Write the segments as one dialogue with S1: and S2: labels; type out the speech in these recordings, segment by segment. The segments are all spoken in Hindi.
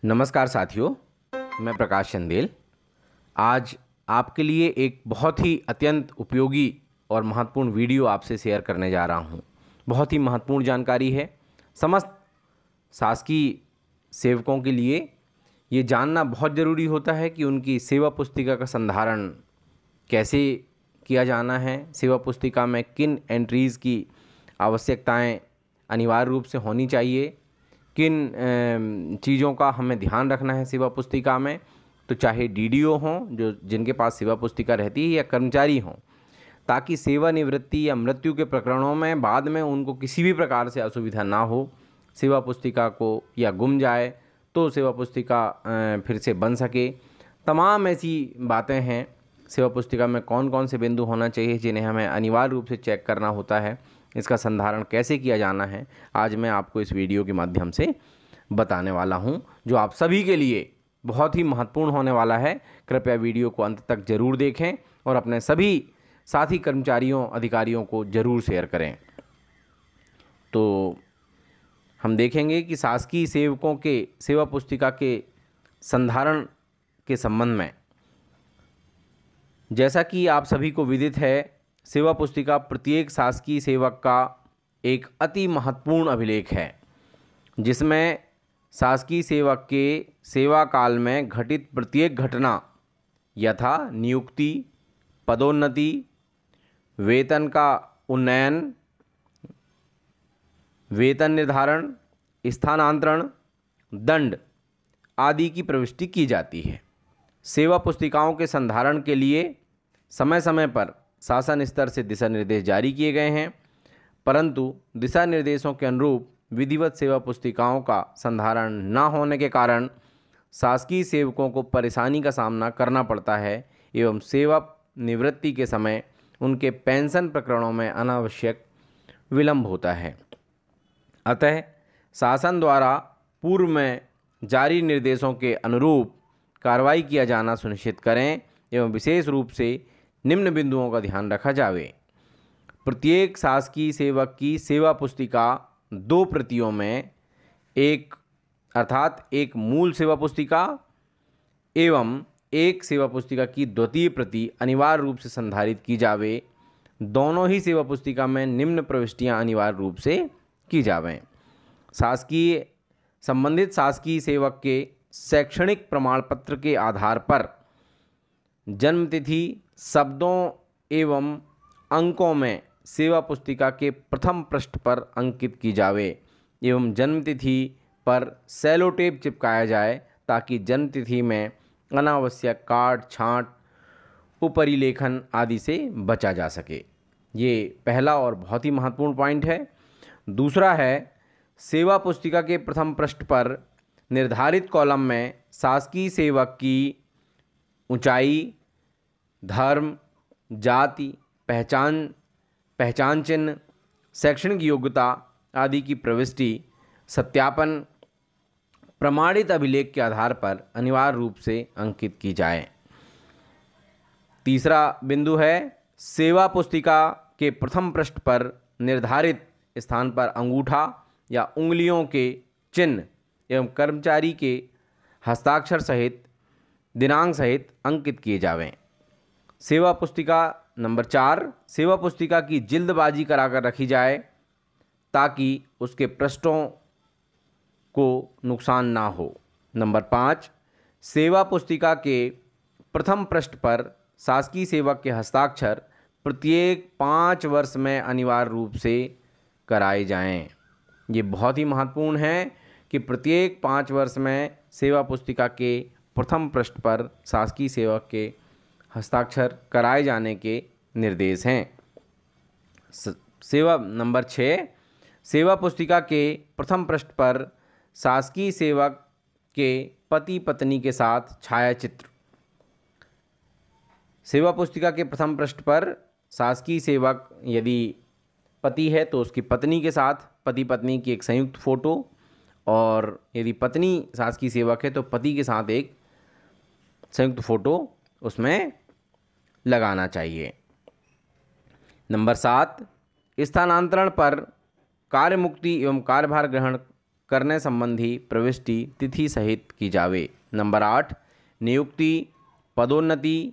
S1: नमस्कार साथियों, मैं प्रकाश चंदेल आज आपके लिए एक बहुत ही अत्यंत उपयोगी और महत्वपूर्ण वीडियो आपसे शेयर करने जा रहा हूं। बहुत ही महत्वपूर्ण जानकारी है। समस्त शासकीय सेवकों के लिए ये जानना बहुत ज़रूरी होता है कि उनकी सेवा पुस्तिका का संधारण कैसे किया जाना है, सेवा पुस्तिका में किन एंट्रीज़ की आवश्यकताएं अनिवार्य रूप से होनी चाहिए, किन चीज़ों का हमें ध्यान रखना है सेवा पुस्तिका में। तो चाहे डीडीओ हों, जो जिनके पास सेवा पुस्तिका रहती है, या कर्मचारी हों, ताकि सेवानिवृत्ति या मृत्यु के प्रकरणों में बाद में उनको किसी भी प्रकार से असुविधा ना हो। सेवा पुस्तिका को या गुम जाए तो सेवा पुस्तिका फिर से बन सके। तमाम ऐसी बातें हैं। सेवा पुस्तिका में कौन कौन से बिंदु होना चाहिए जिन्हें हमें अनिवार्य रूप से चेक करना होता है, इसका संधारण कैसे किया जाना है, आज मैं आपको इस वीडियो के माध्यम से बताने वाला हूं, जो आप सभी के लिए बहुत ही महत्वपूर्ण होने वाला है। कृपया वीडियो को अंत तक ज़रूर देखें और अपने सभी साथी कर्मचारियों, अधिकारियों को ज़रूर शेयर करें। तो हम देखेंगे कि शासकीय सेवकों के सेवा पुस्तिका के संधारण के संबंध में, जैसा कि आप सभी को विदित है, सेवा पुस्तिका प्रत्येक शासकीय सेवक का एक अति महत्वपूर्ण अभिलेख है, जिसमें शासकीय सेवक के सेवा काल में घटित प्रत्येक घटना यथा नियुक्ति, पदोन्नति, वेतन का उन्नयन, वेतन निर्धारण, स्थानांतरण, दंड आदि की प्रविष्टि की जाती है। सेवा पुस्तिकाओं के संधारण के लिए समय समय पर शासन स्तर से दिशा निर्देश जारी किए गए हैं, परंतु दिशा निर्देशों के अनुरूप विधिवत सेवा पुस्तिकाओं का संधारण न होने के कारण शासकीय सेवकों को परेशानी का सामना करना पड़ता है एवं सेवा निवृत्ति के समय उनके पेंशन प्रकरणों में अनावश्यक विलंब होता है। अतः शासन द्वारा पूर्व में जारी निर्देशों के अनुरूप कार्रवाई किया जाना सुनिश्चित करें एवं विशेष रूप से निम्न बिंदुओं का ध्यान रखा जावे। प्रत्येक शासकीय सेवक की सेवा पुस्तिका 2 प्रतियों में, एक अर्थात एक मूल सेवा पुस्तिका एवं एक सेवा पुस्तिका की द्वितीय प्रति अनिवार्य रूप से संधारित की जावे। दोनों ही सेवा पुस्तिका में निम्न प्रविष्टियां अनिवार्य रूप से की जावें। संबंधित शासकीय सेवक के शैक्षणिक प्रमाण पत्र के आधार पर जन्मतिथि शब्दों एवं अंकों में सेवा पुस्तिका के प्रथम पृष्ठ पर अंकित की जावे एवं जन्मतिथि पर सेलो टेप चिपकाया जाए, ताकि जन्मतिथि में अनावश्यक काट छांट, उपरिलेखन आदि से बचा जा सके। ये पहला और बहुत ही महत्वपूर्ण पॉइंट है। दूसरा है, सेवा पुस्तिका के प्रथम पृष्ठ पर निर्धारित कॉलम में शासकीय सेवक की ऊंचाई, धर्म, जाति, पहचान चिन्ह, शैक्षणिक योग्यता आदि की प्रविष्टि सत्यापन प्रमाणित अभिलेख के आधार पर अनिवार्य रूप से अंकित की जाए। तीसरा बिंदु है, सेवा पुस्तिका के प्रथम पृष्ठ पर निर्धारित स्थान पर अंगूठा या उंगलियों के चिन्ह एवं कर्मचारी के हस्ताक्षर सहित दिनांक सहित अंकित किए जावें। सेवा पुस्तिका नंबर 4, सेवा पुस्तिका की जिल्दबाजी कराकर रखी जाए, ताकि उसके पृष्ठों को नुकसान ना हो। नंबर 5, सेवा पुस्तिका के प्रथम पृष्ठ पर शासकीय सेवक के हस्ताक्षर प्रत्येक 5 वर्ष में अनिवार्य रूप से कराए जाएं। ये बहुत ही महत्वपूर्ण है कि प्रत्येक 5 वर्ष में सेवा पुस्तिका के प्रथम पृष्ठ पर शासकीय सेवक के हस्ताक्षर कराए जाने के निर्देश हैं। सेवा नंबर 6, सेवा पुस्तिका के प्रथम पृष्ठ पर शासकीय सेवक के पति पत्नी के साथ छायाचित्र। सेवा पुस्तिका के प्रथम पृष्ठ पर शासकीय सेवक यदि पति है तो उसकी पत्नी के साथ पति पत्नी की एक संयुक्त फोटो, और यदि पत्नी शासकीय सेवक है तो पति के साथ एक संयुक्त फोटो उसमें लगाना चाहिए। नंबर 7, स्थानांतरण पर कार्यमुक्ति एवं कार्यभार ग्रहण करने संबंधी प्रविष्टि तिथि सहित की जावे। नंबर 8, नियुक्ति, पदोन्नति,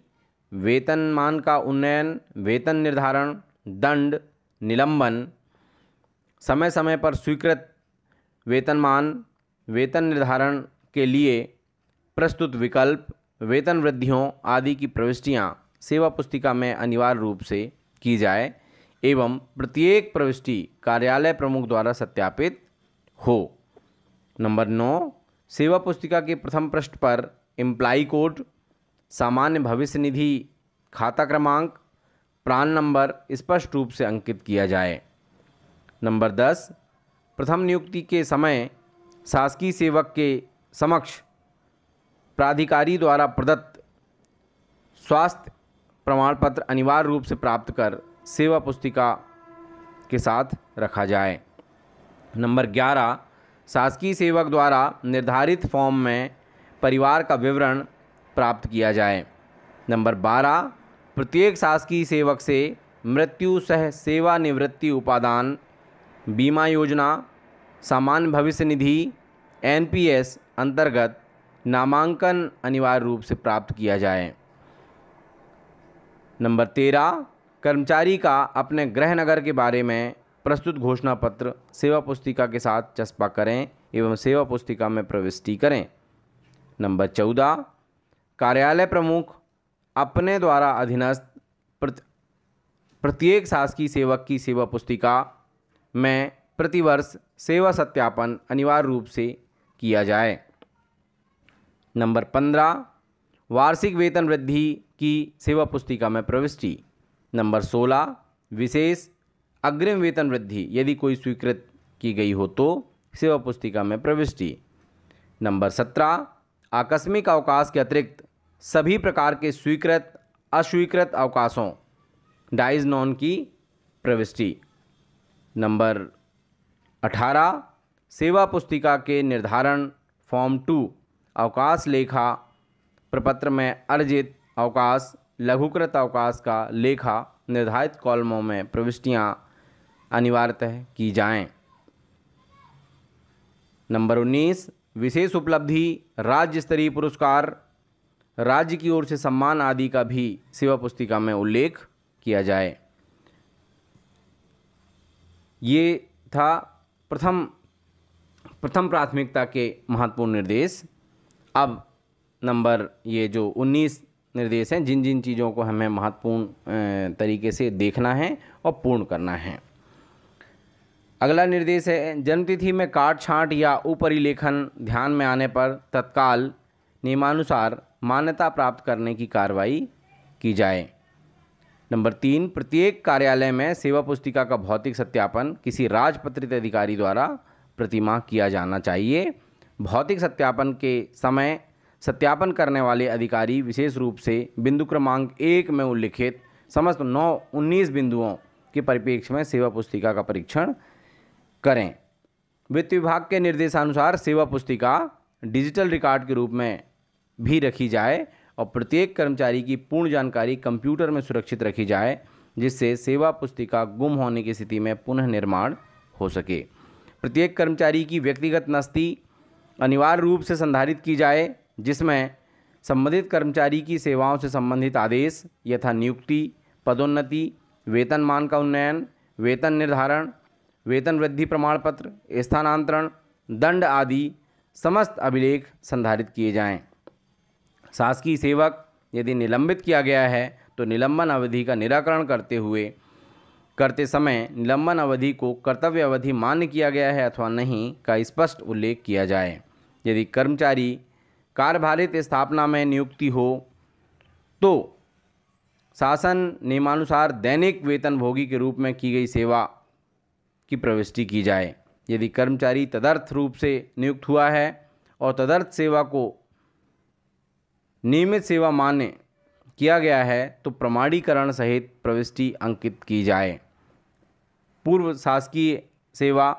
S1: वेतनमान का उन्नयन, वेतन निर्धारण, दंड, निलंबन, समय समय पर स्वीकृत वेतनमान, वेतन निर्धारण के लिए प्रस्तुत विकल्प, वेतन वृद्धियों आदि की प्रविष्टियां सेवा पुस्तिका में अनिवार्य रूप से की जाए एवं प्रत्येक प्रविष्टि कार्यालय प्रमुख द्वारा सत्यापित हो। नंबर 9, सेवा पुस्तिका के प्रथम पृष्ठ पर एम्प्लाई कोड, सामान्य भविष्य निधि खाता क्रमांक, प्रान नंबर स्पष्ट रूप से अंकित किया जाए। नंबर 10, प्रथम नियुक्ति के समय शासकीय सेवक के समक्ष प्राधिकारी द्वारा प्रदत्त स्वास्थ्य प्रमाण पत्र अनिवार्य रूप से प्राप्त कर सेवा पुस्तिका के साथ रखा जाए। नंबर 11, शासकीय सेवक द्वारा निर्धारित फॉर्म में परिवार का विवरण प्राप्त किया जाए। नंबर 12, प्रत्येक शासकीय सेवक से मृत्यु सह सेवानिवृत्ति उपादान, बीमा योजना, सामान्य भविष्य निधि, एनपीएस अंतर्गत नामांकन अनिवार्य रूप से प्राप्त किया जाए। नंबर 13, कर्मचारी का अपने गृह नगर के बारे में प्रस्तुत घोषणा पत्र सेवा पुस्तिका के साथ चस्पा करें एवं सेवा पुस्तिका में प्रविष्टि करें। नंबर 14, कार्यालय प्रमुख अपने द्वारा अधीनस्थ प्रत्येक शासकीय सेवक की सेवा पुस्तिका में प्रतिवर्ष सेवा सत्यापन अनिवार्य रूप से किया जाए। नंबर 15, वार्षिक वेतन वृद्धि की सेवा पुस्तिका में प्रविष्टि। नंबर 16, विशेष अग्रिम वेतन वृद्धि यदि कोई स्वीकृत की गई हो तो सेवा पुस्तिका में प्रविष्टि। नंबर 17, आकस्मिक अवकाश के अतिरिक्त सभी प्रकार के स्वीकृत अस्वीकृत अवकाशों डाइज नॉन की प्रविष्टि। नंबर 18, सेवा पुस्तिका के निर्धारण फॉर्म 2 अवकाश लेखा प्रपत्र में अर्जित अवकाश लघुकृत अवकाश का लेखा निर्धारित कॉलमों में प्रविष्टियां अनिवार्यतः की जाएं। नंबर 19, विशेष उपलब्धि, राज्य स्तरीय पुरस्कार, राज्य की ओर से सम्मान आदि का भी सेवा पुस्तिका में उल्लेख किया जाए। ये था प्रथम प्राथमिकता के महत्वपूर्ण निर्देश। अब नंबर ये जो 19 निर्देश हैं जिन जिन चीज़ों को हमें महत्वपूर्ण तरीके से देखना है और पूर्ण करना है। अगला निर्देश है, जन्मतिथि में काट छांट या उपरिलेखन ध्यान में आने पर तत्काल नियमानुसार मान्यता प्राप्त करने की कार्रवाई की जाए। नंबर 3, प्रत्येक कार्यालय में सेवा पुस्तिका का भौतिक सत्यापन किसी राजपत्रित अधिकारी द्वारा प्रतिमाह किया जाना चाहिए। भौतिक सत्यापन के समय सत्यापन करने वाले अधिकारी विशेष रूप से बिंदु क्रमांक 1 में उल्लिखित समस्त 19 बिंदुओं के परिप्रेक्ष्य में सेवा पुस्तिका का परीक्षण करें। वित्त विभाग के निर्देशानुसार सेवा पुस्तिका डिजिटल रिकॉर्ड के रूप में भी रखी जाए और प्रत्येक कर्मचारी की पूर्ण जानकारी कंप्यूटर में सुरक्षित रखी जाए, जिससे सेवा पुस्तिका गुम होने की स्थिति में पुनः निर्माण हो सके। प्रत्येक कर्मचारी की व्यक्तिगत नस्ती अनिवार्य रूप से संधारित की जाए, जिसमें संबंधित कर्मचारी की सेवाओं से संबंधित आदेश यथा नियुक्ति, पदोन्नति, वेतनमान का उन्नयन, वेतन निर्धारण, वेतन वृद्धि प्रमाण पत्र, स्थानांतरण, दंड आदि समस्त अभिलेख संधारित किए जाएं। शासकीय सेवक यदि निलंबित किया गया है तो निलंबन अवधि का निराकरण करते समय निलंबन अवधि को कर्तव्य अवधि मान्य किया गया है अथवा नहीं का स्पष्ट उल्लेख किया जाए। यदि कर्मचारी कार्यभारित स्थापना में नियुक्ति हो तो शासन नियमानुसार दैनिक वेतनभोगी के रूप में की गई सेवा की प्रविष्टि की जाए। यदि कर्मचारी तदर्थ रूप से नियुक्त हुआ है और तदर्थ सेवा को नियमित सेवा मान्य किया गया है तो प्रमाणीकरण सहित प्रविष्टि अंकित की जाए। पूर्व शासकीय सेवा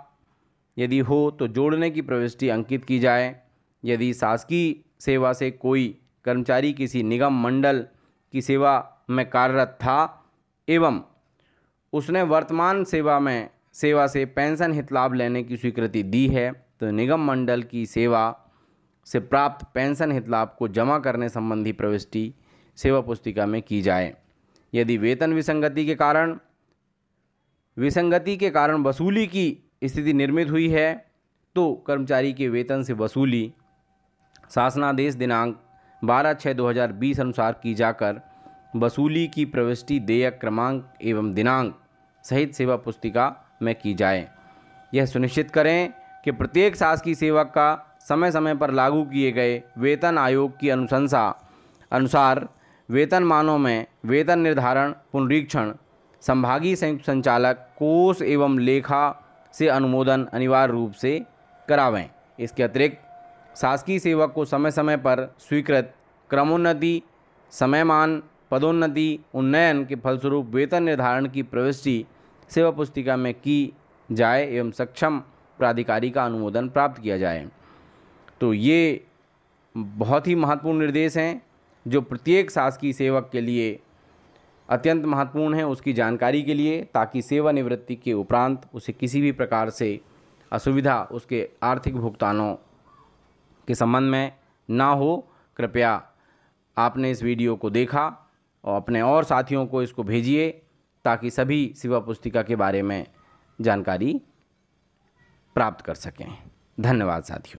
S1: यदि हो तो जोड़ने की प्रविष्टि अंकित की जाए। यदि शासकीय सेवा से कोई कर्मचारी किसी निगम मंडल की सेवा में कार्यरत था एवं उसने वर्तमान सेवा से पेंशन हित लाभ लेने की स्वीकृति दी है तो निगम मंडल की सेवा से प्राप्त पेंशन हितलाभ को जमा करने संबंधी प्रविष्टि सेवा पुस्तिका में की जाए। यदि वेतन विसंगति के कारण वसूली की स्थिति निर्मित हुई है तो कर्मचारी के वेतन से वसूली शासनादेश दिनांक 12/6/2020 अनुसार की जाकर वसूली की प्रविष्टि देयक क्रमांक एवं दिनांक सहित सेवा पुस्तिका में की जाए। यह सुनिश्चित करें कि प्रत्येक शासकीय सेवक का समय समय पर लागू किए गए वेतन आयोग की अनुशंसा अनुसार वेतनमानों में वेतन निर्धारण पुनरीक्षण संभागीय संयुक्त संचालक कोष एवं लेखा से अनुमोदन अनिवार्य रूप से करावें। इसके अतिरिक्त शासकीय सेवक को समय समय पर स्वीकृत क्रमोन्नति, समयमान, पदोन्नति, उन्नयन के फलस्वरूप वेतन निर्धारण की प्रविष्टि सेवा पुस्तिका में की जाए एवं सक्षम प्राधिकारी का अनुमोदन प्राप्त किया जाए। तो ये बहुत ही महत्वपूर्ण निर्देश हैं जो प्रत्येक शासकीय सेवक के लिए अत्यंत महत्वपूर्ण है उसकी जानकारी के लिए, ताकि सेवानिवृत्ति के उपरांत उसे किसी भी प्रकार से असुविधा उसके आर्थिक भुगतानों के संबंध में ना हो। कृपया आपने इस वीडियो को देखा और अपने और साथियों को इसको भेजिए ताकि सभी सेवा पुस्तिका के बारे में जानकारी प्राप्त कर सकें। धन्यवाद साथियों।